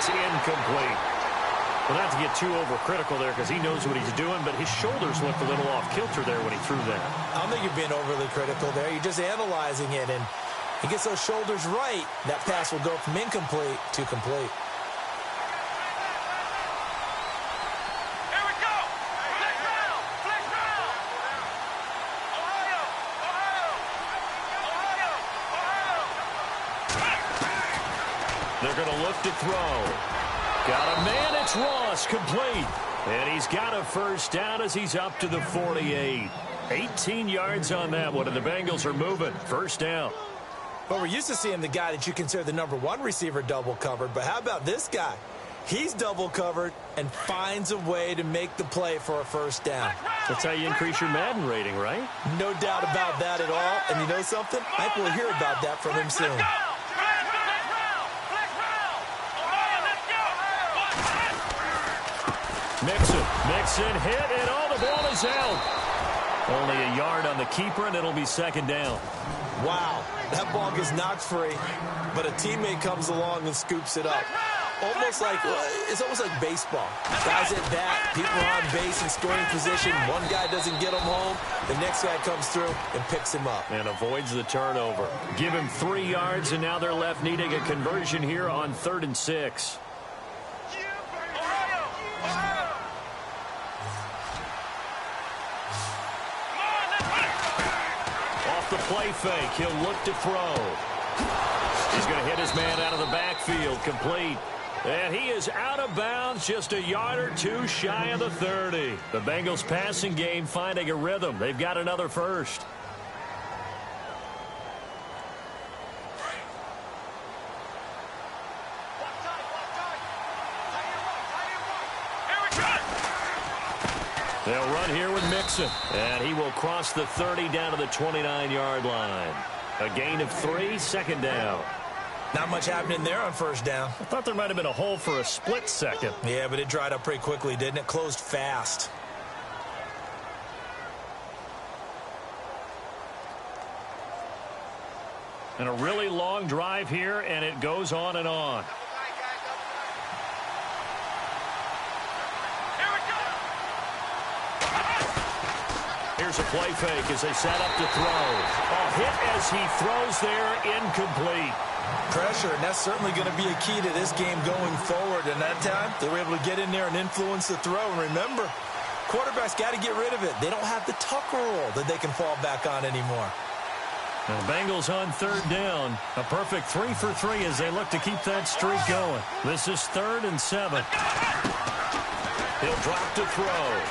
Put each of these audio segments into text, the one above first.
It's incomplete. Well, not to get too overcritical there because he knows what he's doing, but his shoulders looked a little off kilter there when he threw that. I don't think you're being overly critical there. You're just analyzing it, and he gets those shoulders right. That pass will go from incomplete to complete. They're going to look to throw. Got a man, it's Ross, complete. And he's got a first down as he's up to the 48. 18 yards on that one, and the Bengals are moving. First down. Well, we're used to seeing the guy that you consider the #1 receiver double covered, but how about this guy? He's double covered and finds a way to make the play for a first down. That's how you increase your Madden rating, right? No doubt about that at all. And you know something? I think we'll hear about that from him soon. Mixon hit, and all the ball is out. Only a yard on the keeper, and it'll be second down. Wow, that ball gets knocked free, but a teammate comes along and scoops it up. It's almost like baseball. Guys at bat, people are on base in scoring position. One guy doesn't get him home. The next guy comes through and picks him up. And avoids the turnover. Give him 3 yards, and now they're left needing a conversion here on 3rd and 6. The play fake. He'll look to throw. He's going to hit his man out of the backfield. Complete. And he is out of bounds, just a yard or two shy of the 30. The Bengals passing game finding a rhythm. They've got another first. They'll run here with Mixon, and he will cross the 30 down to the 29-yard line. A gain of 3, second down. Not much happening there on first down. I thought there might have been a hole for a split second. Yeah, but it dried up pretty quickly, didn't it? Closed fast. And a really long drive here, and it goes on and on. Here's a play fake as they set up to throw. A hit as he throws there, incomplete. Pressure, and that's certainly going to be a key to this game going forward. And that time, they were able to get in there and influence the throw. And remember, quarterbacks got to get rid of it. They don't have the Tucker rule that they can fall back on anymore. And the Bengals on 3rd down. A perfect 3 for 3 as they look to keep that streak going. This is 3rd and 7. He'll drop to throw.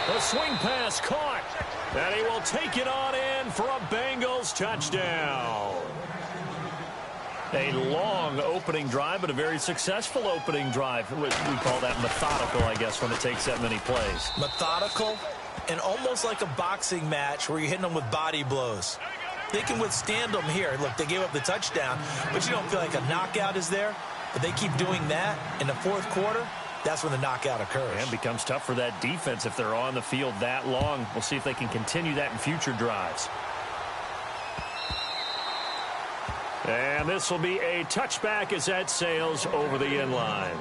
The swing pass caught. And he will take it on in for a Bengals touchdown. A long opening drive, but a very successful opening drive. We call that methodical, I guess, when it takes that many plays. Methodical and almost like a boxing match where you're hitting them with body blows. They can withstand them here. Look, they gave up the touchdown, but you don't feel like a knockout is there. But they keep doing that in the 4th quarter. That's when the knockout occurs. And it becomes tough for that defense if they're on the field that long. We'll see if they can continue that in future drives. And this will be a touchback as that sails over the end line.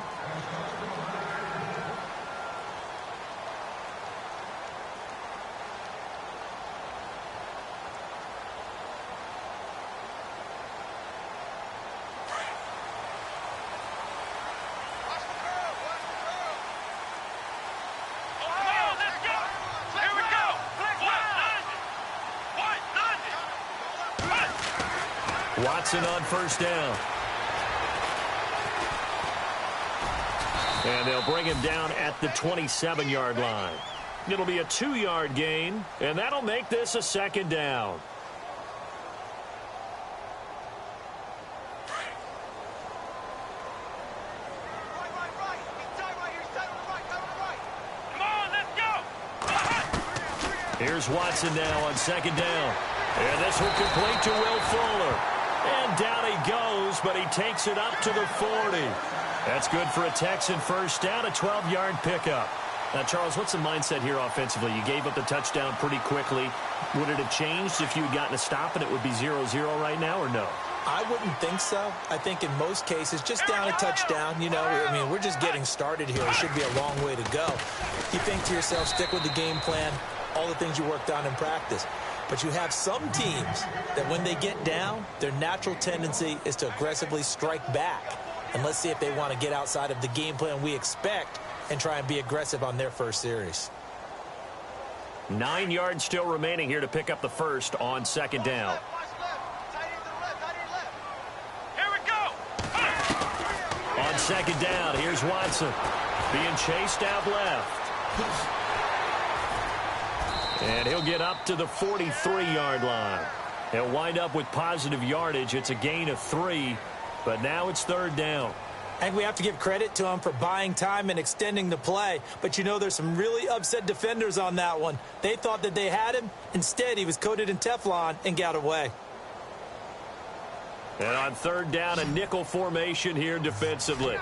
Watson on first down. And they'll bring him down at the 27-yard line. It'll be a 2-yard gain, and that'll make this a second down. Here's Watson now on second down. And this will complete to Will Fuller. And down he goes, but he takes it up to the 40. That's good for a Texan first down, a 12-yard pickup. Now, Charles, what's the mindset here offensively? You gave up the touchdown pretty quickly. Would it have changed if you had gotten a stop and it would be 0-0 right now, or no? I wouldn't think so. I think in most cases, just down a touchdown, you know, I mean, we're just getting started here. It should be a long way to go. You think to yourself, stick with the game plan, all the things you worked on in practice. But you have some teams that when they get down, their natural tendency is to aggressively strike back. And let's see if they want to get outside of the game plan we expect and try and be aggressive on their first series. 9 yards still remaining here to pick up the first on second down. On second down, here's Watson being chased out left. And he'll get up to the 43-yard line. He'll wind up with positive yardage. It's a gain of 3, but now it's third down. I think we have to give credit to him for buying time and extending the play. But, you know, there's some really upset defenders on that one. They thought that they had him. Instead, he was coated in Teflon and got away. And on third down, a nickel formation here defensively.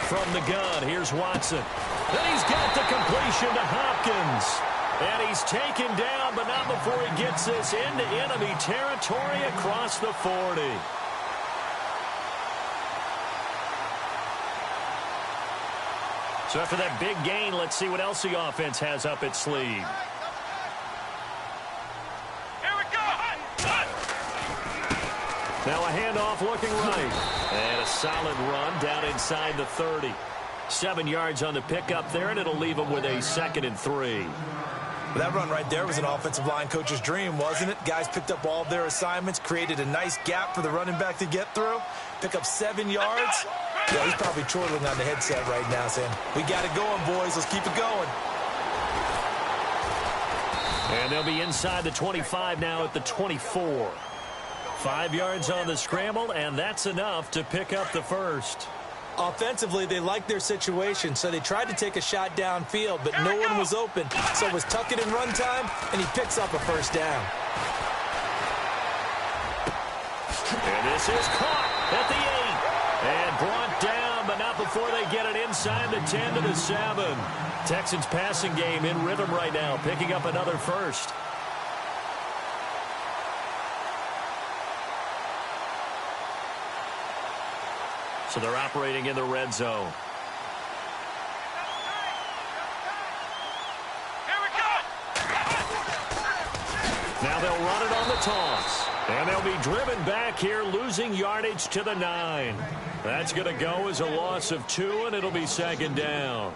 From the gun, here's Watson. And he's got the completion to Hopkins. And he's taken down, but not before he gets this into enemy territory across the 40. So after that big gain, let's see what else the offense has up its sleeve. Now a handoff looking right. And a solid run down inside the 30. 7 yards on the pickup there, and it'll leave them with a 2nd and 3. Well, that run right there was an offensive line coach's dream, wasn't it? Guys picked up all of their assignments, created a nice gap for the running back to get through, pick up 7 yards. Yeah, he's probably chortling on the headset right now saying, we got it going, boys. Let's keep it going. And they'll be inside the 25 now at the 24. 5 yards on the scramble, and that's enough to pick up the first. Offensively, they liked their situation, so they tried to take a shot downfield, but no one was open. So it was tuck it in run time, and he picks up a first down. And this is caught at the 8. And brought down, but not before they get it inside the 10 to the 7. Texans passing game in rhythm right now, picking up another first. So they're operating in the red zone. Now they'll run it on the toss. And they'll be driven back here, losing yardage to the 9. That's going to go as a loss of 2, and it'll be second down.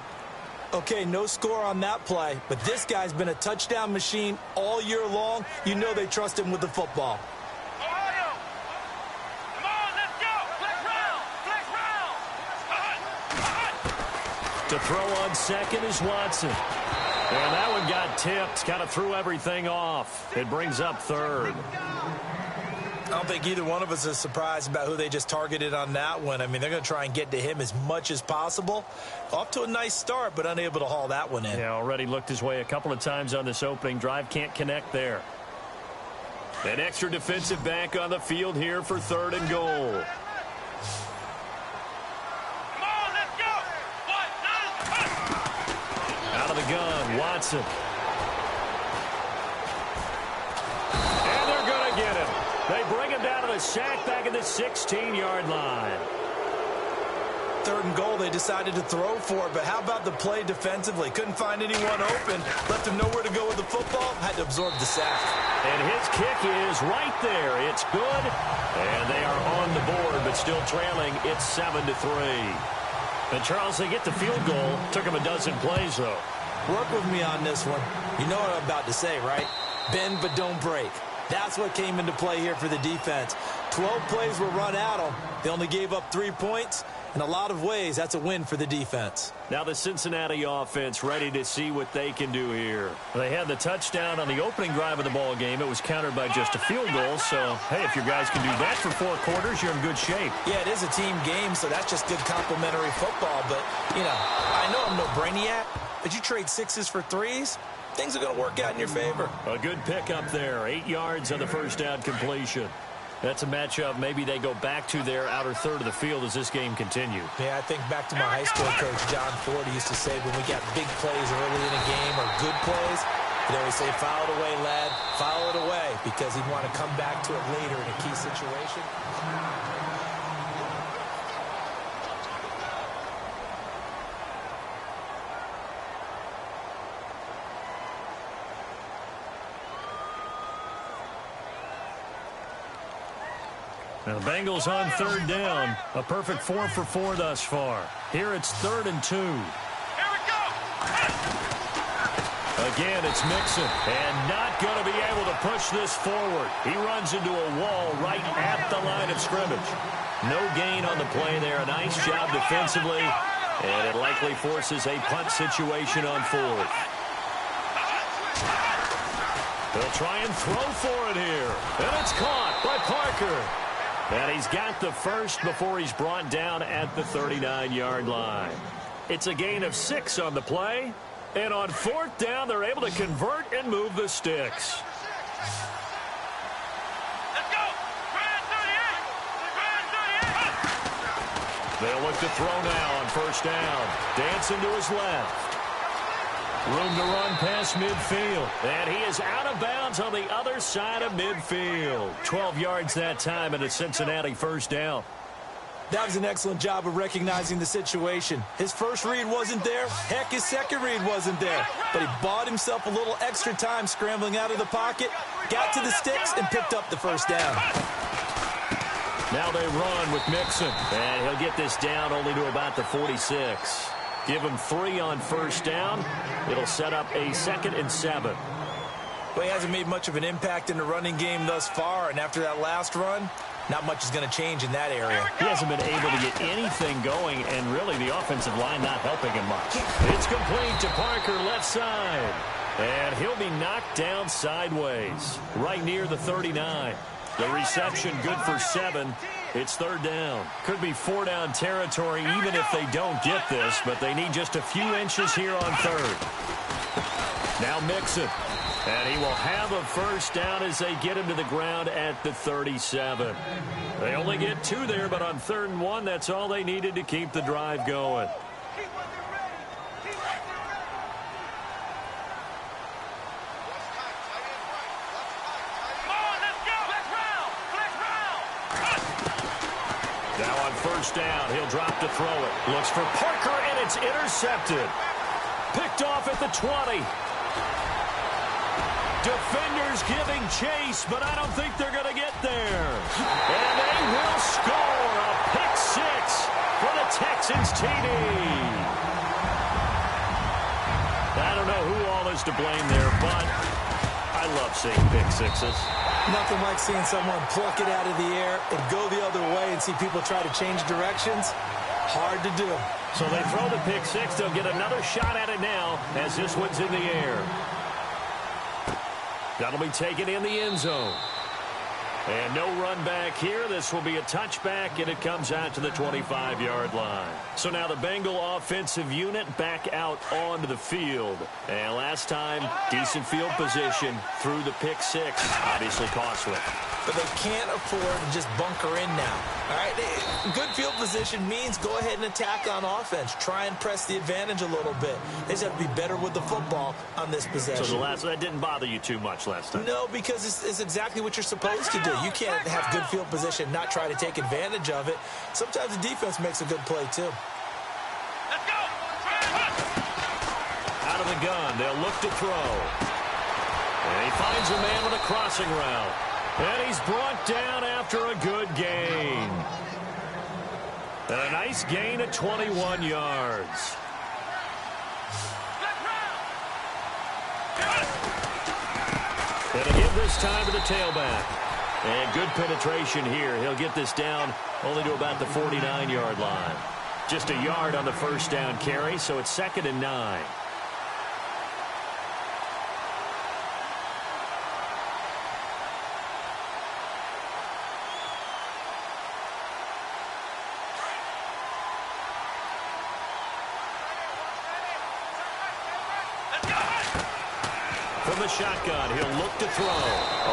Okay, no score on that play, but this guy's been a touchdown machine all year long. You know they trust him with the football. To throw on second is Watson. And that one got tipped. Kind of threw everything off. It brings up third. I don't think either one of us is surprised about who they just targeted on that one. I mean, they're going to try and get to him as much as possible. Off to a nice start, but unable to haul that one in. Yeah, already looked his way a couple of times on this opening drive. Can't connect there. An extra defensive back on the field here for 3rd and goal. Out of the gun, Watson. And they're going to get him. They bring him down to the sack back at the 16-yard line. 3rd and goal, they decided to throw for it, but how about the play defensively? Couldn't find anyone open, left him nowhere to go with the football, had to absorb the sack. And his kick is right there. It's good, and they are on the board, but still trailing. It's 7-3. And, Charles, they get the field goal. Took him a dozen plays, though. Work with me on this one. You know what I'm about to say, right? Bend but don't break. That's what came into play here for the defense. 12 plays were run at them. They only gave up 3 points. In a lot of ways, that's a win for the defense. Now the Cincinnati offense ready to see what they can do here. They had the touchdown on the opening drive of the ball game. It was countered by just a field goal. So, hey, if your guys can do that for 4 quarters, you're in good shape. Yeah, it is a team game, so that's just good complimentary football. But, you know, I know I'm no brainiac, but you trade 6s for 3s, things are going to work out in your favor. A good pickup there. 8 yards on the first down completion. That's a matchup maybe they go back to their outer third of the field as this game continues. Yeah, I think back to my high school coach, John Ford. He used to say when we got big plays early in a game or good plays, You know, we say, file it away, lad. File it away, because he'd want to come back to it later in a key situation. Now the Bengals on third down. A perfect 4 for 4 thus far. Here it's 3rd and 2. Here we go. Again, it's Mixon. And not going to be able to push this forward. He runs into a wall right at the line of scrimmage. No gain on the play there. A nice job defensively. And it likely forces a punt situation on 4th. They'll try and throw for it here. And it's caught by Parker. And he's got the first before he's brought down at the 39-yard line. It's a gain of 6 on the play. And on 4th down, they're able to convert and move the sticks. Let's go. They'll look to throw now on 1st down. Dancing to his left. Room to run past midfield. And he is out of bounds on the other side of midfield. 12 yards that time and a Cincinnati 1st down. That was an excellent job of recognizing the situation. His first read wasn't there. Heck, his second read wasn't there. But he bought himself a little extra time scrambling out of the pocket, got to the sticks, and picked up the 1st down. Now they run with Mixon. And he'll get this down only to about the 46. Give him 3 on 1st down. It'll set up a 2nd and 7. Well, he hasn't made much of an impact in the running game thus far, and after that last run, not much is going to change in that area. He hasn't been able to get anything going, and really the offensive line not helping him much. It's complete to Parker, left side. And he'll be knocked down sideways, right near the 39. The reception good for 7. It's 3rd down. Could be 4-down territory even if they don't get this, but they need just a few inches here on 3rd. Now Mixon. And he will have a 1st down as they get him to the ground at the 37. They only get 2 there, but on 3rd and 1, that's all they needed to keep the drive going. Now on 1st down, he'll drop to throw it. Looks for Parker, and it's intercepted. Picked off at the 20. Defenders giving chase, but I don't think they're going to get there. And they will score a pick 6 for the Texans TD. I don't know who all is to blame there, but I love seeing pick 6s. Nothing like seeing someone pluck it out of the air and go the other way and see people try to change directions. Hard to do. So they throw the pick 6. They'll get another shot at it now as this one's in the air. That'll be taken in the end zone. And no run back here. This will be a touchback, and it comes out to the 25-yard line. So now the Bengal offensive unit back out onto the field. And last time, decent field position through the pick 6. Obviously costly. But they can't afford to just bunker in now. All right, good field position means go ahead and attack on offense. Try and press the advantage a little bit. They just have to be better with the football on this possession. So that didn't bother you too much last time? No, because it's exactly what you're supposed to do. You can't have good field position, not try to take advantage of it. Sometimes the defense makes a good play, too. Let's go. Out of the gun, they'll look to throw. And he finds a man with a crossing route. And he's brought down after a good gain. And a nice gain of 21 yards. And a give this time to the tailback. And good penetration here. He'll get this down only to about the 49-yard line. Just a yard on the 1st down carry, so it's 2nd and 9. From the shotgun, he'll look to throw.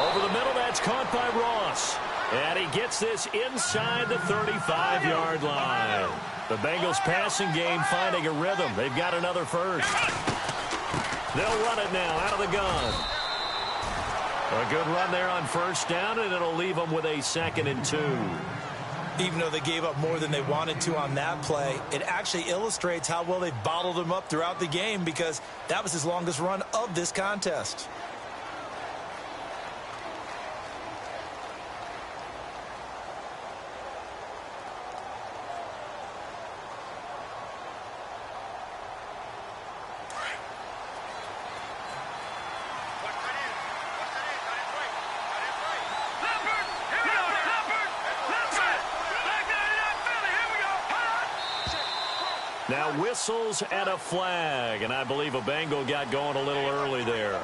Over the middle, that's caught by Ross. And he gets this inside the 35-yard line. The Bengals passing game finding a rhythm. They've got another 1st. They'll run it now out of the gun. A good run there on first down, and it'll leave them with a 2nd and 2. Even though they gave up more than they wanted to on that play, it actually illustrates how well they've bottled him up throughout the game, because that was his longest run of this contest. Now whistles and a flag, and I believe a Bengal got going a little early there.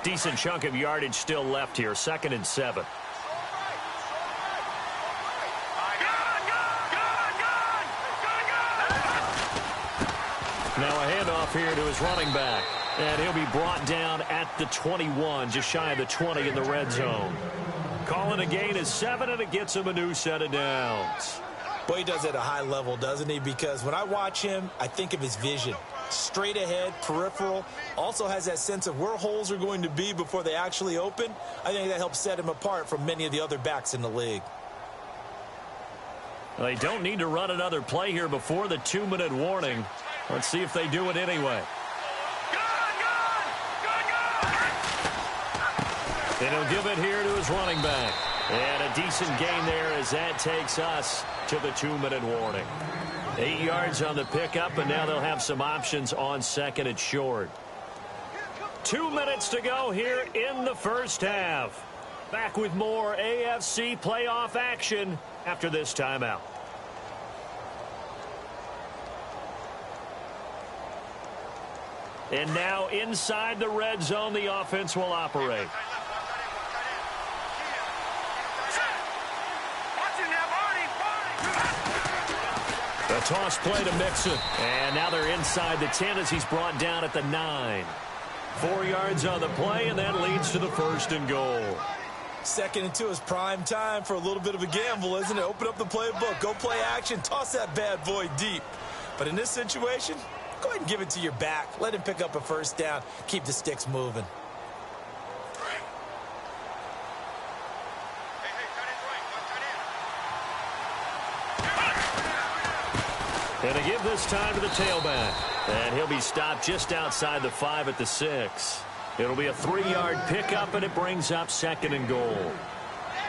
Decent chunk of yardage still left here, 2nd and 7. Now a handoff here to his running back, and he'll be brought down at the 21, just shy of the 20 in the red zone. Calling a gain is 7, and it gets him a new set of downs. Boy, he does it at a high level, doesn't he? Because when I watch him, I think of his vision. Straight ahead, peripheral, also has that sense of where holes are going to be before they actually open. I think that helps set him apart from many of the other backs in the league. Well, they don't need to run another play here before the 2-minute warning. Let's see if they do it anyway. And he'll give it here to his running back. And a decent gain there as that takes us to the 2-minute warning. 8 yards on the pickup, and now they'll have some options on 2nd and short. 2 minutes to go here in the first half. Back with more AFC playoff action after this timeout. And now inside the red zone, the offense will operate. A toss play to Mixon. And now they're inside the 10 as he's brought down at the 9. 4 yards on the play, and that leads to the 1st and goal. 2nd and 2 is prime time for a little bit of a gamble, isn't it? Open up the playbook, go play action, toss that bad boy deep. But in this situation, go ahead and give it to your back. Let him pick up a 1st down. Keep the sticks moving. And a give this time to the tailback. And he'll be stopped just outside the 5 at the 6. It'll be a 3-yard pickup, and it brings up 2nd and goal.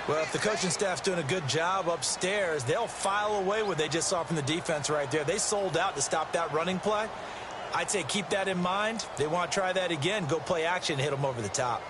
Well, if the coaching staff's doing a good job upstairs, they'll file away what they just saw from the defense right there. They sold out to stop that running play. I'd say keep that in mind. They want to try that again. Go play action, hit them over the top.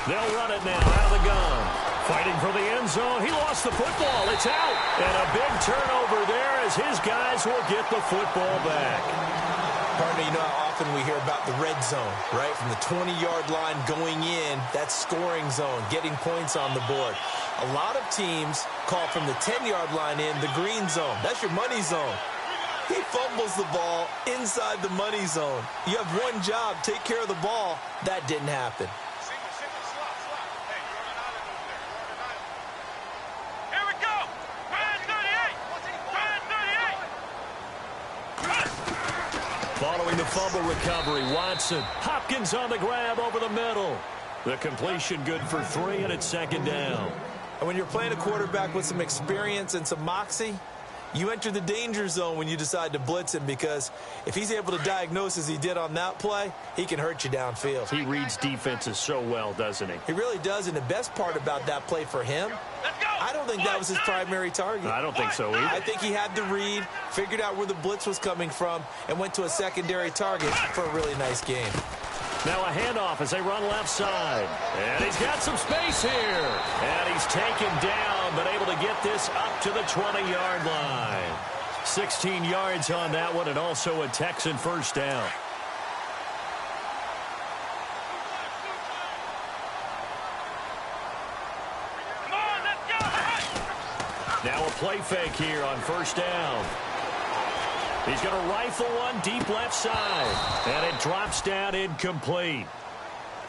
They'll run it now out of the gun. Fighting for the end zone. He lost the football. It's out. And a big turnover there as his guys will get the football back. Partner, you know how often we hear about the red zone, right? From the 20-yard line going in, that scoring zone, getting points on the board. A lot of teams call from the 10-yard line in the green zone. That's your money zone. He fumbles the ball inside the money zone. You have one job, take care of the ball. That didn't happen. Following the fumble recovery, Watson. Hopkins on the grab over the middle. The completion good for 3, and it's 2nd down. And when you're playing a quarterback with some experience and some moxie, you enter the danger zone when you decide to blitz him, because if he's able to diagnose as he did on that play, he can hurt you downfield. He reads defenses so well, doesn't he? He really does, and the best part about that play for him, I don't think that was his primary target. I don't think so either. I think he had the read, figured out where the blitz was coming from, and went to a secondary target for a really nice game. Now a handoff as they run left side. And he's got some space here. And he's taken down, but able to get this up to the 20-yard line. 16 yards on that one, and also a Texan 1st down. play fake here on first down. He's going to rifle one deep left side. And it drops down incomplete.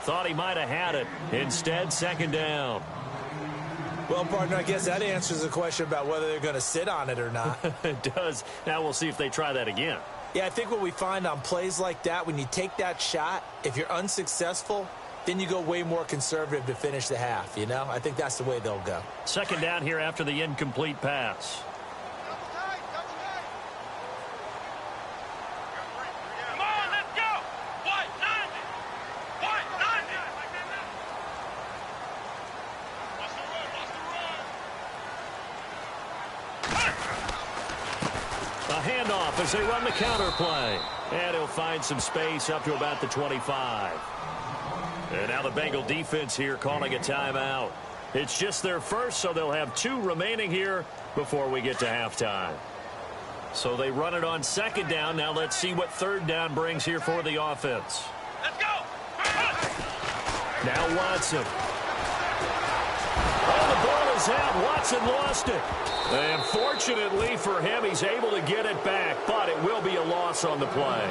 Thought he might have had it. Instead, second down. Well, partner, I guess that answers the question about whether they're going to sit on it or not. It does. Now we'll see if they try that again. Yeah, I think what we find on plays like that, when you take that shot, if you're unsuccessful, then you go way more conservative to finish the half, you know? I think that's the way they'll go. Second down here after the incomplete pass. Come on, let's go. White 90. White 90. Watch the run, watch the run. A handoff as they run the counter play. And he'll find some space up to about the 25. And now the Bengal defense here calling a timeout. It's just their first, so they'll have 2 remaining here before we get to halftime. So they run it on second down. Now let's see what third down brings here for the offense. Let's go. Now Watson. Oh, the ball is out. Watson lost it. And fortunately for him, he's able to get it back, but it will be a loss on the play.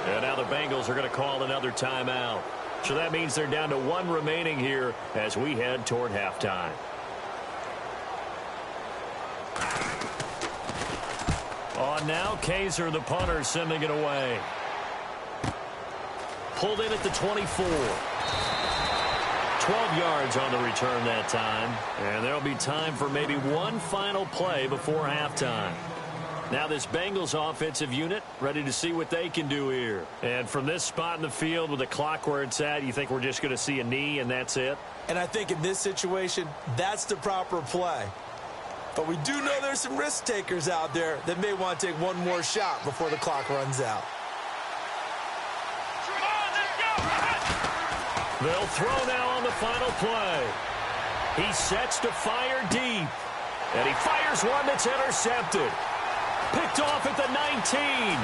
And now the Bengals are going to call another timeout. So that means they're down to 1 remaining here as we head toward halftime. On now, Kaiser, the punter, sending it away. Pulled in at the 24. 12 yards on the return that time. And there'll be time for maybe one final play before halftime. Now this Bengals offensive unit ready to see what they can do here. And from this spot in the field with the clock where it's at, you think we're just going to see a knee and that's it? And I think in this situation, that's the proper play. But we do know there's some risk takers out there that may want to take one more shot before the clock runs out. Come on, let's go. They'll throw now on the final play. He sets to fire deep. And he fires one that's intercepted. Picked off at the 19. And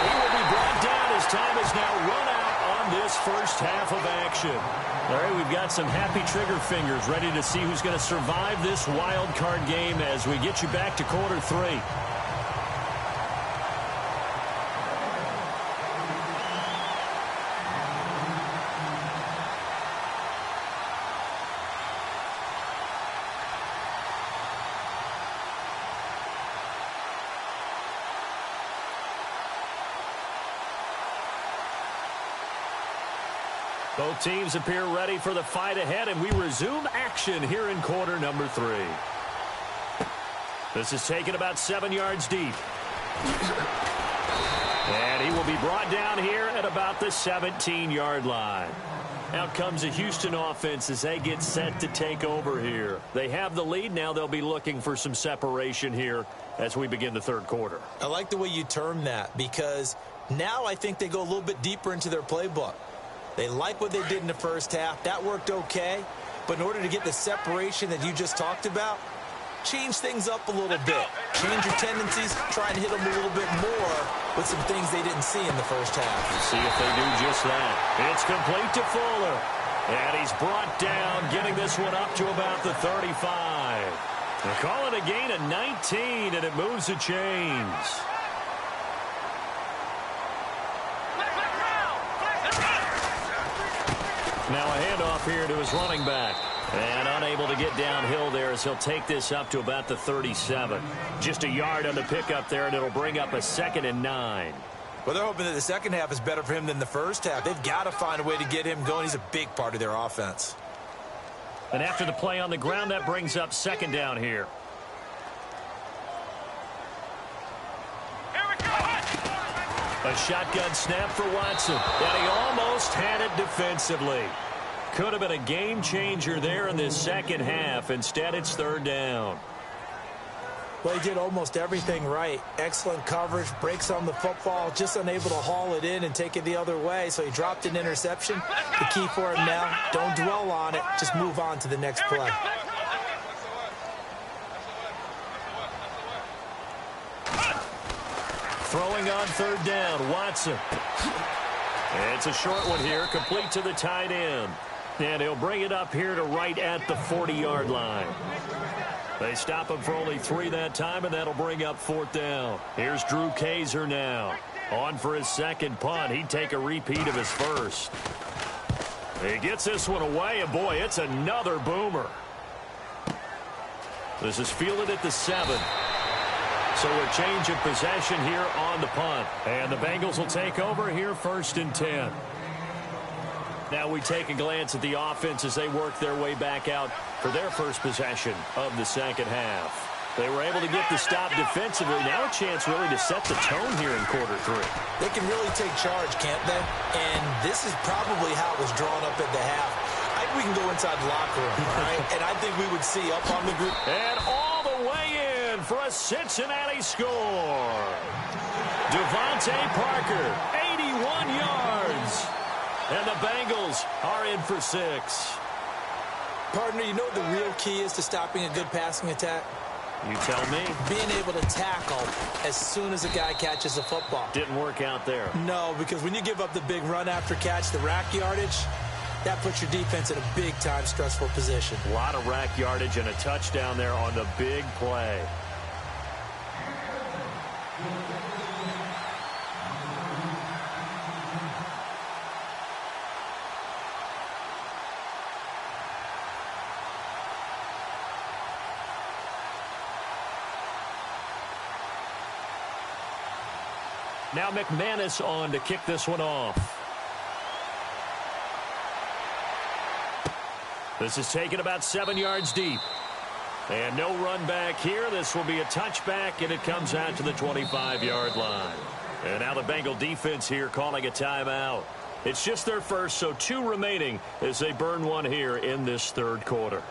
he will be brought down as time has now run out on this first half of action. All right, we've got some happy trigger fingers ready to see who's going to survive this wild card game as we get you back to quarter 3. Both teams appear ready for the fight ahead, and we resume action here in quarter number 3. This is taken about 7 yards deep. And he will be brought down here at about the 17-yard line. Out comes the Houston offense as they get set to take over here. They have the lead. Now they'll be looking for some separation here as we begin the third quarter. I like the way you term that because now I think they go a little bit deeper into their playbook. They like what they did in the first half. That worked okay. But in order to get the separation that you just talked about, change things up a little bit. Change your tendencies. Try and hit them a little bit more with some things they didn't see in the first half. Let's see if they do just that. It's complete to Fuller. And he's brought down, getting this one up to about the 35. They're calling a gain of 19, and it moves the chains. Now a handoff here to his running back. And unable to get downhill there as he'll take this up to about the 37. Just a yard on the pickup there, and it'll bring up a 2nd and 9. Well, they're hoping that the second half is better for him than the first half. They've got to find a way to get him going. He's a big part of their offense. And after the play on the ground, that brings up 2nd down here. A shotgun snap for Watson. And he almost had it defensively. Could have been a game changer there in this second half. Instead, it's 3rd down. Well, he did almost everything right. Excellent coverage, breaks on the football, just unable to haul it in and take it the other way. So he dropped an interception. The key for him now, don't dwell on it. Just move on to the next play. Throwing on 3rd down, Watson. It's a short one here, complete to the tight end. And he'll bring it up here to right at the 40-yard line. They stop him for only 3 that time, and that'll bring up 4th down. Here's Drew Kaiser now. On for his second punt. He'd take a repeat of his first. He gets this one away, and boy, it's another boomer. This is fielded at the 7. So a change of possession here on the punt. And the Bengals will take over here 1st and 10. Now we take a glance at the offense as they work their way back out for their first possession of the second half. They were able to get the stop defensively. Now a chance really to set the tone here in quarter 3. They can really take charge, can't they? And this is probably how it was drawn up at the half. I think we can go inside the locker room, all right? And I think we would see up on the group. And all the way in for a Cincinnati score. Devontae Parker, 81 yards. And the Bengals are in for 6. Partner, you know what the real key is to stopping a good passing attack? You tell me. Being able to tackle as soon as a guy catches a football. Didn't work out there. No, because when you give up the big run after catch, the rack yardage, that puts your defense in a big-time stressful position. A lot of rack yardage and a touchdown there on the big play. Now McManus on to kick this one off. This is taken about 7 yards deep. And no run back here. This will be a touchback, and it comes out to the 25-yard line. And now the Bengal defense here calling a timeout. It's just their first, so 2 remaining as they burn one here in this third quarter.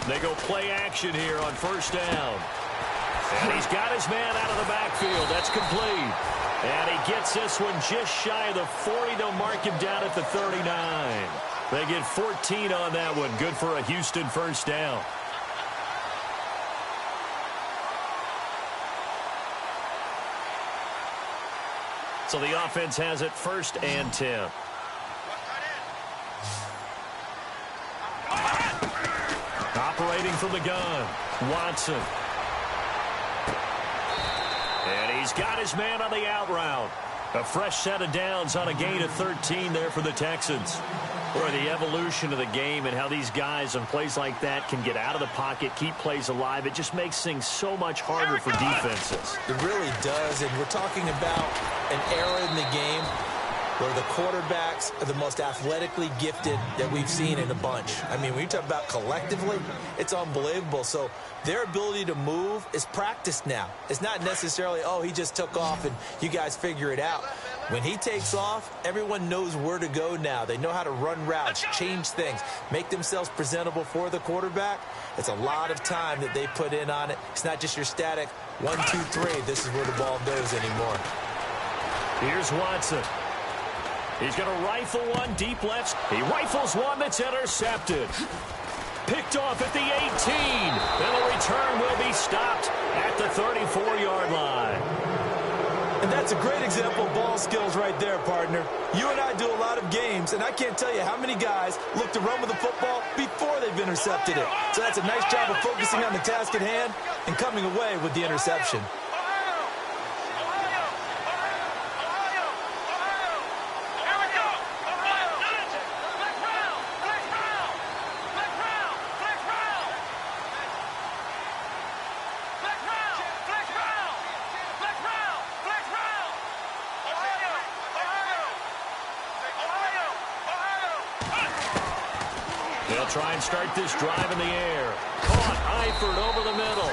They go play action here on 1st down. And he's got his man out of the backfield. That's complete. And he gets this one just shy of the 40. They'll mark him down at the 39. They get 14 on that one. Good for a Houston 1st down. So the offense has it 1st and 10. Operating from the gun, Watson. And he's got his man on the out route. A fresh set of downs on a gain of 13 there for the Texans. Boy, the evolution of the game and how these guys on plays like that can get out of the pocket, keep plays alive, it just makes things so much harder for defenses. It really does, and we're talking about an era in the game where the quarterbacks are the most athletically gifted that we've seen in a bunch. I mean, when you talk about collectively, it's unbelievable. So their ability to move is practiced now. It's not necessarily, oh, he just took off and you guys figure it out. When he takes off, everyone knows where to go now. They know how to run routes, change things, make themselves presentable for the quarterback. It's a lot of time that they put in on it. It's not just your static 1, 2, 3. This is where the ball goes anymore. Here's Watson. He's going to rifle one deep left. He rifles one that's intercepted. Picked off at the 18. And the return will be stopped at the 34-yard line. And that's a great example of ball skills right there, partner. You and I do a lot of games, and I can't tell you how many guys look to run with the football before they've intercepted it. So that's a nice job of focusing on the task at hand and coming away with the interception. They'll try and start this drive in the air. Caught Eifert over the middle.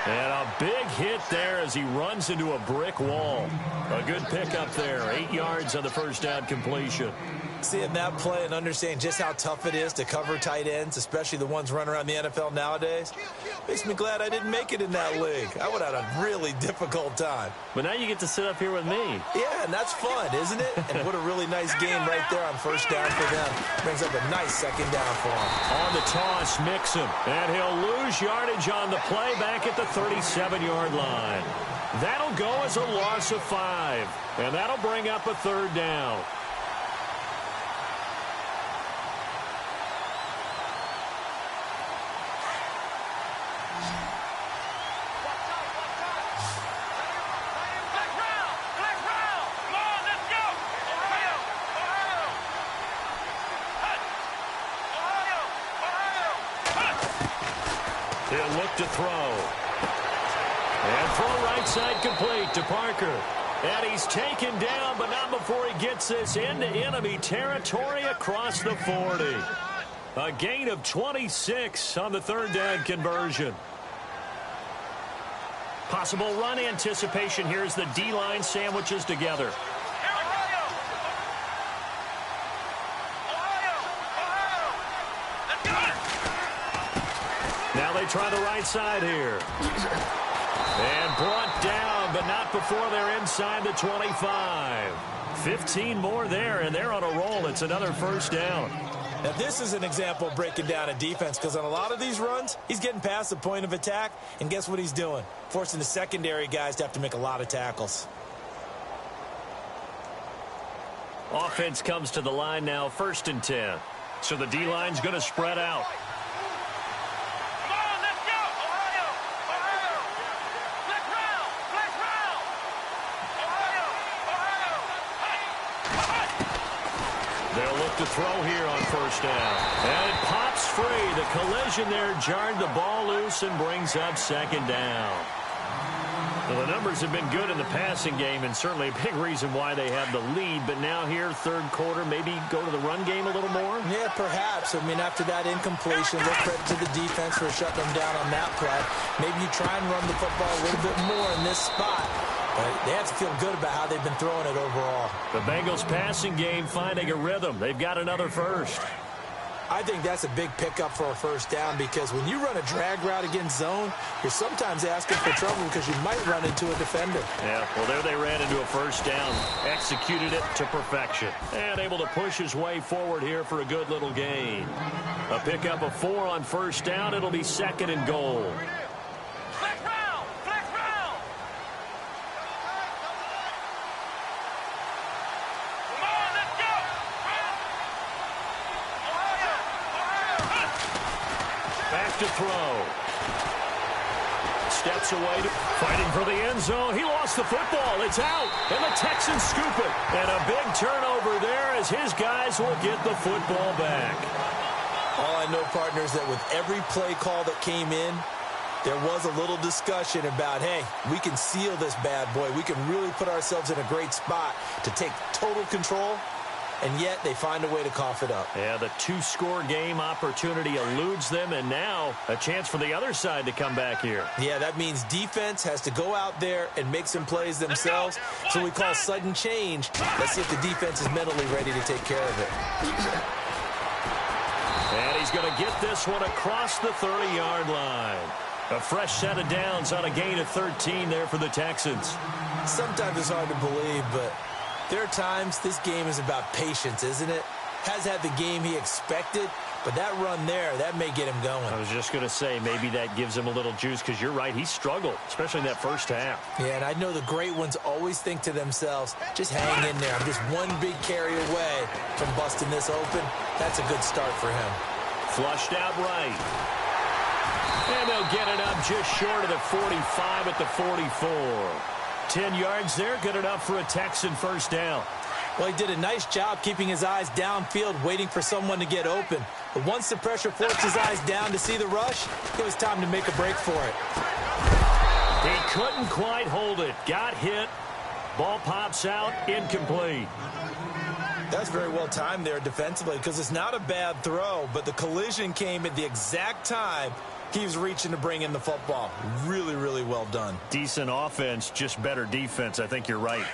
And a big hit there as he runs into a brick wall. A good pickup there. 8 yards on the first down completion. Seeing that play and understanding just how tough it is to cover tight ends, especially the ones running around the NFL nowadays, makes me glad I didn't make it in that league. I would have had a really difficult time. But now you get to sit up here with me. Yeah, and that's fun, isn't it? And what a really nice game right there on first down for them. Brings up a nice second down for them. On the toss, Mixon. And he'll lose yardage on the play back at the 37-yard line. That'll go as a loss of 5. And that'll bring up a third down. He'll look to throw. And throw right side complete to Parker. And he's taken down, but not before he gets this into enemy territory across the 40. A gain of 26 on the third down conversion. Possible run anticipation here as the D-line sandwiches together. Now they try the right side here. And brought down, but not before they're inside the 25. 15 more there, and they're on a roll. It's another first down. Now, this is an example of breaking down a defense, because on a lot of these runs, he's getting past the point of attack, and guess what he's doing? Forcing the secondary guys to have to make a lot of tackles. Offense comes to the line now, 1st and 10. So the D-line's going to spread out. To throw here on first down. And it pops free. The collision there jarred the ball loose and brings up second down. Well, the numbers have been good in the passing game, and certainly a big reason why they have the lead. But now here, third quarter, maybe go to the run game a little more? Yeah, perhaps. I mean, after that incompletion, no credit to the defense for shutting them down on that play. Maybe you try and run the football a little bit more in this spot. But they have to feel good about how they've been throwing it overall. The Bengals passing game finding a rhythm. They've got another first. I think that's a big pickup for a first down, because when you run a drag route against zone, you're sometimes asking for trouble because you might run into a defender. Yeah, well, there they ran into a first down. Executed it to perfection. And able to push his way forward here for a good little gain. A pickup of 4 on first down. It'll be 2nd and goal. To throw. Steps away, fighting for the end zone. He lost the football. It's out, and the Texans scoop it. And a big turnover there as his guys will get the football back. All I know, partners, that with every play call that came in, there was a little discussion about, hey, we can seal this bad boy. We can really put ourselves in a great spot to take total control. And yet they find a way to cough it up. Yeah, the 2-score game opportunity eludes them, and now a chance for the other side to come back here. Yeah, that means defense has to go out there and make some plays themselves. So we call sudden change. Let's see if the defense is mentally ready to take care of it. And he's going to get this one across the 30-yard line. A fresh set of downs on a gain of 13 there for the Texans. Sometimes it's hard to believe, but there are times this game is about patience, isn't it? Has had the game he expected, but that run there, that may get him going. I was just going to say, maybe that gives him a little juice, because you're right, he struggled, especially in that first half. Yeah, and I know the great ones always think to themselves, just hang in there. I'm just one big carry away from busting this open. That's a good start for him. Flushed out right. And they'll get it up just short of the 45 at the 44. 10 yards there, good enough for a Texan first down. Well, he did a nice job keeping his eyes downfield, waiting for someone to get open. But once the pressure forced his eyes down to see the rush, it was time to make a break for it. He couldn't quite hold it. Got hit. Ball pops out, incomplete. That's very well timed there defensively, because it's not a bad throw, but the collision came at the exact time He was reaching to bring in the football. Really, really well done. Decent offense, just better defense. I think you're right.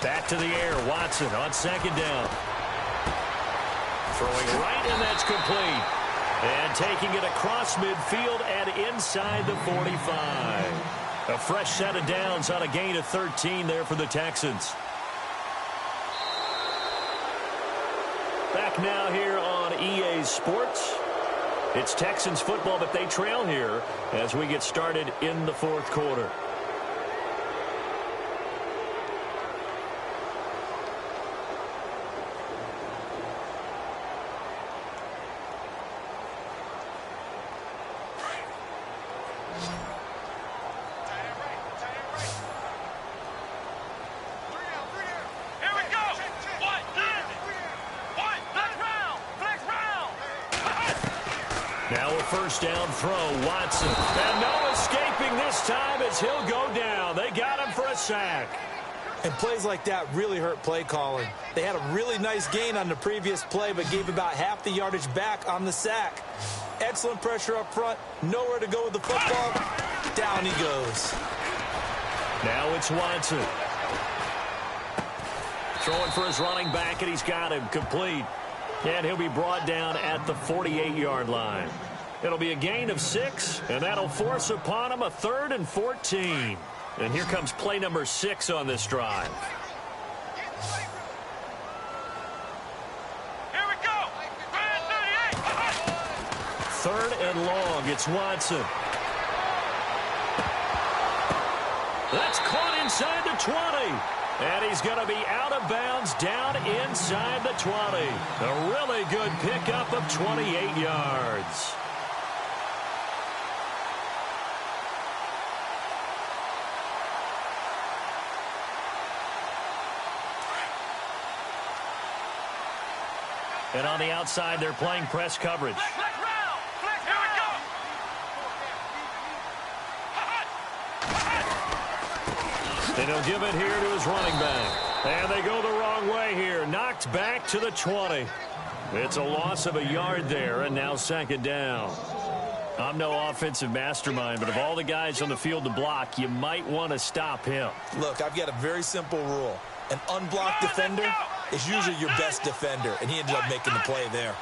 Back to the air. Watson on second down. Throwing right, and that's complete. And taking it across midfield and inside the 45. A fresh set of downs on a gain of 13 there for the Texans. Back now here on EA Sports. It's Texans football, but they trail here as we get started in the fourth quarter. First down throw, Watson. And no escaping this time as he'll go down. They got him for a sack. And plays like that really hurt play calling. They had a really nice gain on the previous play, but gave about half the yardage back on the sack. Excellent pressure up front. Nowhere to go with the football. Down he goes. Now it's Watson. Throwing for his running back, and he's got him complete. And he'll be brought down at the 48-yard line. It'll be a gain of 6, and that'll force upon him a 3rd and 14. And here comes play number 6 on this drive. Here we go. 3rd and long. It's Watson. That's caught inside the 20. And he's going to be out of bounds down inside the 20. A really good pickup of 28 yards. And on the outside, they're playing press coverage. And he'll give it here to his running back. And they go the wrong way here. Knocked back to the 20. It's a loss of a yard there, and now second down. I'm no offensive mastermind, but of all the guys on the field to block, you might want to stop him. Look, I've got a very simple rule. An unblocked defender is usually your best defender, and he ended up making the play there.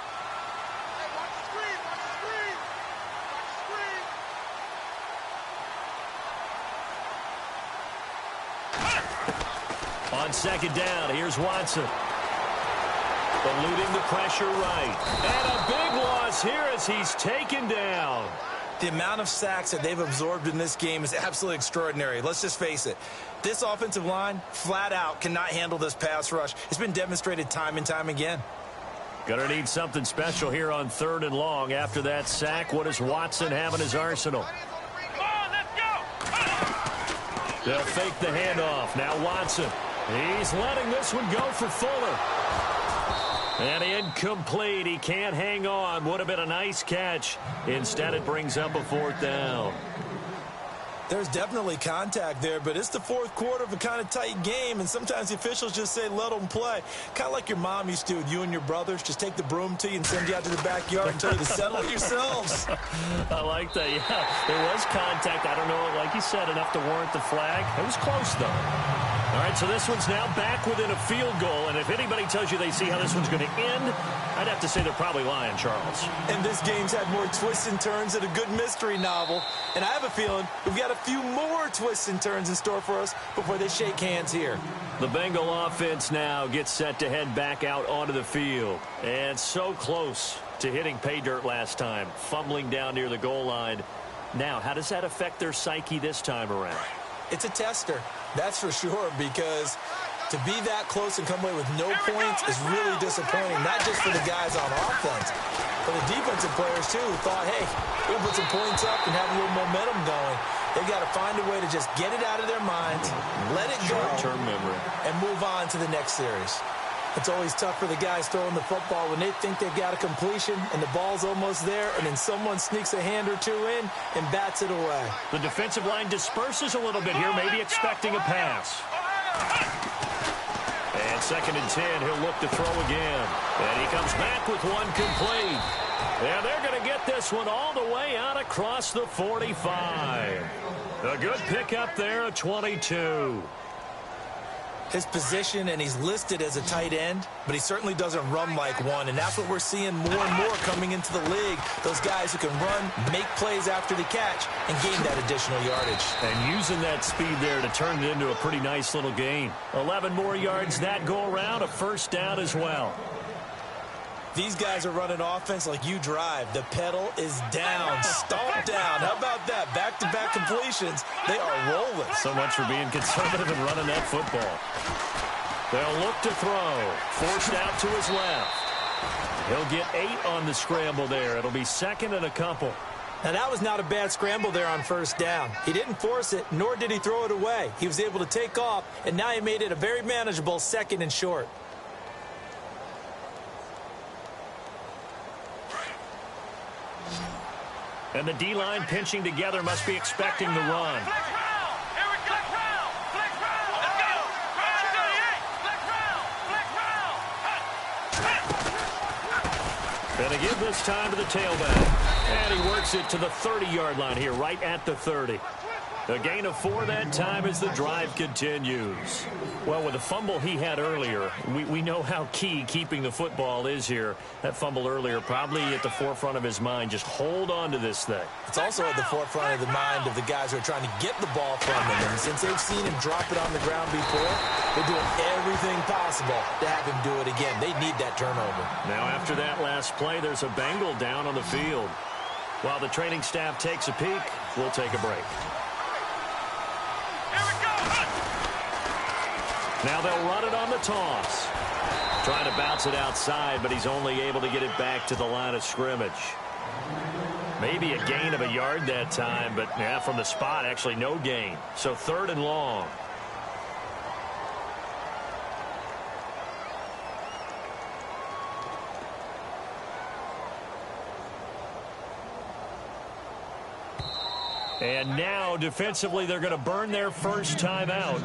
On second down, here's Watson. Eluding the pressure right. And a big loss here as he's taken down. The amount of sacks that they've absorbed in this game is absolutely extraordinary. Let's just face it. This offensive line, flat out, cannot handle this pass rush. It's been demonstrated time and time again. Gonna need something special here on 3rd and long. After that sack, what does Watson have in his arsenal? Come on, let's go. They'll fake the handoff. Now Watson. He's letting this one go for Fuller. And incomplete. He can't hang on. Would have been a nice catch. Instead, it brings up a 4th down. There's definitely contact there, but it's the fourth quarter of a kind of tight game, and sometimes the officials just say, let them play. Kind of like your mom used to with you and your brothers. Just take the broom to you and send you out to the backyard and tell you to settle it yourselves. I like that. Yeah, there was contact. I don't know, like you said, enough to warrant the flag. It was close, though. All right, so this one's now back within a field goal, and if anybody tells you they see how this one's going to end, I'd have to say they're probably lying, Charles. And this game's had more twists and turns than a good mystery novel, and I have a feeling we've got a few more twists and turns in store for us before they shake hands here. The Bengal offense now gets set to head back out onto the field, and so close to hitting pay dirt last time, fumbling down near the goal line. Now, how does that affect their psyche this time around? It's a tester, that's for sure, because to be that close and come away with no points is really disappointing, not just for the guys on offense, but the defensive players, too, who thought, hey, we'll put some points up and have a little momentum going. They've got to find a way to just get it out of their minds, let it go, short-term memory, and move on to the next series. It's always tough for the guys throwing the football when they think they've got a completion and the ball's almost there, and then someone sneaks a hand or two in and bats it away. The defensive line disperses a little bit here, maybe expecting a pass. And 2nd and 10, he'll look to throw again. And he comes back with one complete. And they're going to get this one all the way out across the 45. A good pickup there at 22. His position, and he's listed as a tight end, but he certainly doesn't run like one, and that's what we're seeing more and more coming into the league. Those guys who can run, make plays after the catch, and gain that additional yardage. And using that speed there to turn it into a pretty nice little gain. 11 more yards that go around, a first down as well. These guys are running offense like you drive. The pedal is down, stomped down. How about that? Back-to-back completions. They are rolling. So much for being conservative and running that football. They'll look to throw. Forced out to his left. He'll get 8 on the scramble there. It'll be 2nd and a couple. Now, that was not a bad scramble there on first down. He didn't force it, nor did he throw it away. He was able to take off, and now he made it a very manageable 2nd and short. And the D-line pinching together must be expecting the run. And they give this time to the tailback. And he works it to the 30-yard line here, right at the 30. A gain of 4 that time as the drive continues. Well, with the fumble he had earlier, we know how key keeping the football is here. That fumble earlier probably at the forefront of his mind. Just hold on to this thing. It's also at the forefront of the mind of the guys who are trying to get the ball from him. And since they've seen him drop it on the ground before, they're doing everything possible to have him do it again. They need that turnover. Now, after that last play, there's a Bengal down on the field. While the training staff takes a peek, we'll take a break. Now they'll run it on the toss. Trying to bounce it outside, but he's only able to get it back to the line of scrimmage. Maybe a gain of a yard that time, but yeah, from the spot, actually no gain. So 3rd and long. And now, defensively, they're going to burn their first time out.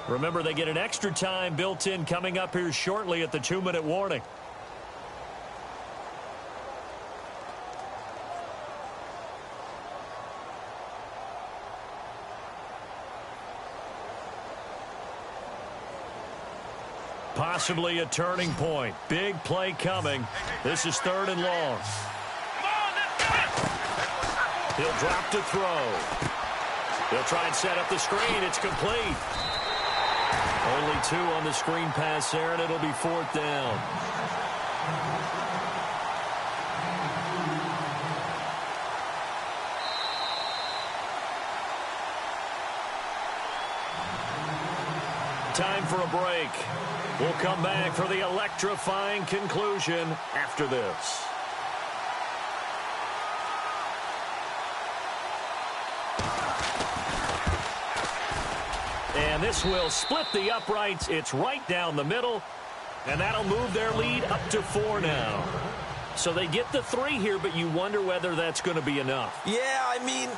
Remember, they get an extra time built in coming up here shortly at the 2-minute warning. Possibly a turning point. Big play coming. This is 3rd and long. He'll drop to throw. He'll try and set up the screen. It's complete. Only 2 on the screen pass there, and it'll be 4th down. Time for a break. We'll come back for the electrifying conclusion after this. And this will split the uprights. It's right down the middle. And that'll move their lead up to 4 now. So they get the 3 here, but you wonder whether that's going to be enough. Yeah, I mean,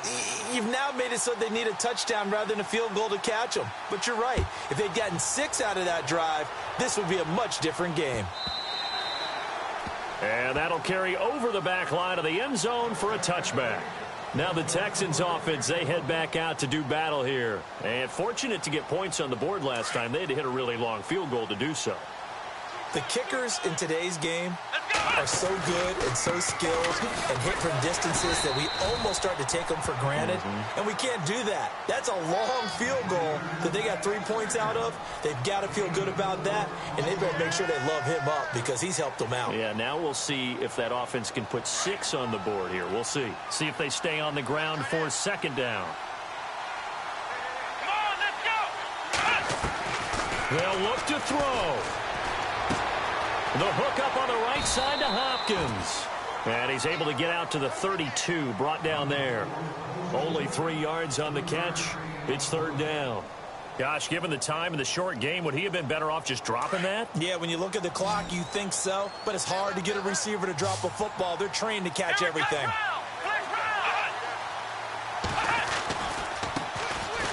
you've now made it so they need a touchdown rather than a field goal to catch them. But you're right. If they'd gotten 6 out of that drive, this would be a much different game. And that'll carry over the back line of the end zone for a touchback. Now the Texans offense, they head back out to do battle here. And fortunate to get points on the board last time. They had to hit a really long field goal to do so. The kickers in today's game are so good and so skilled and hit from distances that we almost start to take them for granted. And we can't do that. That's a long field goal that they got 3 points out of. They've got to feel good about that, and they better make sure they love him up because he's helped them out. Yeah, now we'll see if that offense can put 6 on the board here. We'll see. See if they stay on the ground for 2nd down. Come on, let's go. They'll look to throw. The hook up on the right side to Hopkins. And he's able to get out to the 32, brought down there. Only 3 yards on the catch. It's 3rd down. Gosh, given the time in the short game, would he have been better off just dropping that? Yeah, when you look at the clock, you think so. But it's hard to get a receiver to drop a football. They're trained to catch everything.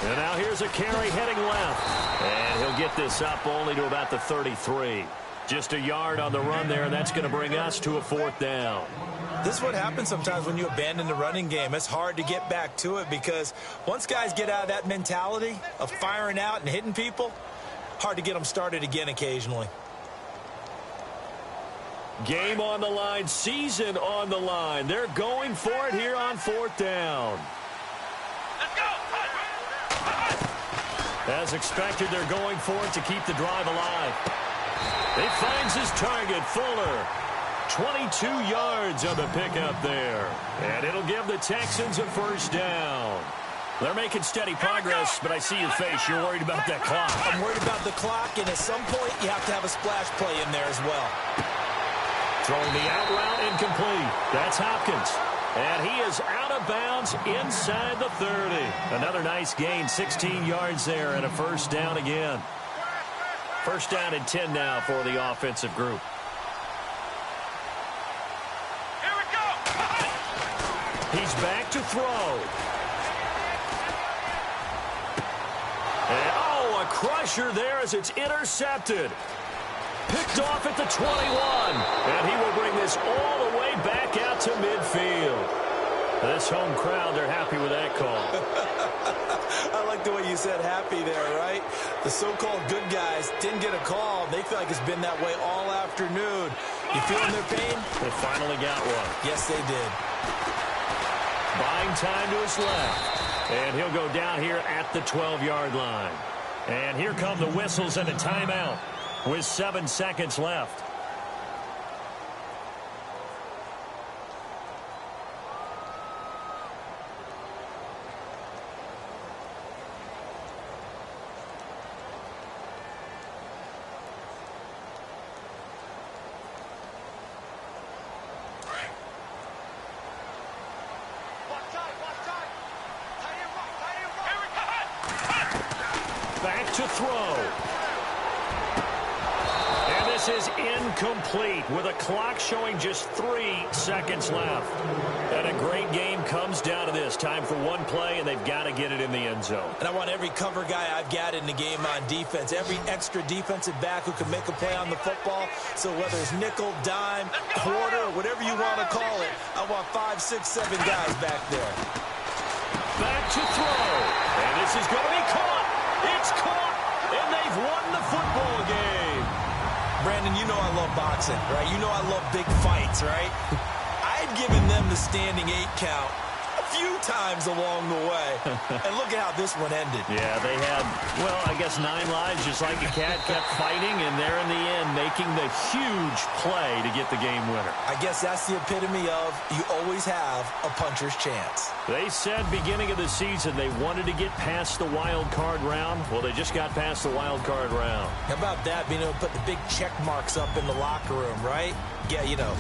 And now here's a carry heading left. And he'll get this up only to about the 33. Just a yard on the run there, and that's going to bring us to a 4th down. This is what happens sometimes when you abandon the running game. It's hard to get back to it because once guys get out of that mentality of firing out and hitting people, hard to get them started again occasionally. Game on the line, season on the line. They're going for it here on 4th down. Let's go. As expected, they're going for it to keep the drive alive. He finds his target, Fuller. 22 yards on the pickup there. And it'll give the Texans a 1st down. They're making steady progress, but I see your face. You're worried about that clock. I'm worried about the clock, and at some point, you have to have a splash play in there as well. Throwing the out route incomplete. That's Hopkins. And he is out of bounds inside the 30. Another nice gain, 16 yards there, and a 1st down again. 1st down and 10 now for the offensive group. Here we go. He's back to throw. And, a crusher there as it's intercepted. Picked off at the 21. And he will bring this all the way back out to midfield. This home crowd, they're happy with that call. I like the way you said happy there, right? The so-called good guys didn't get a call. They feel like it's been that way all afternoon. You feeling their pain? They finally got one. Yes, they did. Buying time to his left. And he'll go down here at the 12-yard line. And here come the whistles and a timeout with 7 seconds left. Back to throw. And this is incomplete with a clock showing just 3 seconds left. And a great game comes down to this. Time for one play, and they've got to get it in the end zone. And I want every cover guy I've got in the game on defense, every extra defensive back who can make a play on the football. So whether it's nickel, dime, quarter, whatever you want to call it, I want 5, 6, 7 guys back there. Back to throw. And this is going to be caught. It's caught, and they've won the football game. Brandon, you know I love boxing, right? You know I love big fights, right? I had given them the standing 8 count a few times along the way. And look at how this one ended. Yeah, they had, well, I guess 9 lives, just like a cat, kept fighting, and they're in the end making the huge play to get the game winner. I guess that's the epitome of you always have a puncher's chance. They said beginning of the season they wanted to get past the wild card round. Well, they just got past the wild card round. How about that, being able to put the big check marks up in the locker room, right? Yeah, you know,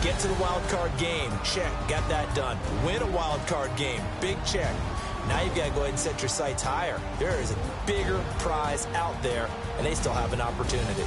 get to the wild card game, check, got that done. Win a wild card game, big check. Now you've got to go ahead and set your sights higher. There is a bigger prize out there, and they still have an opportunity.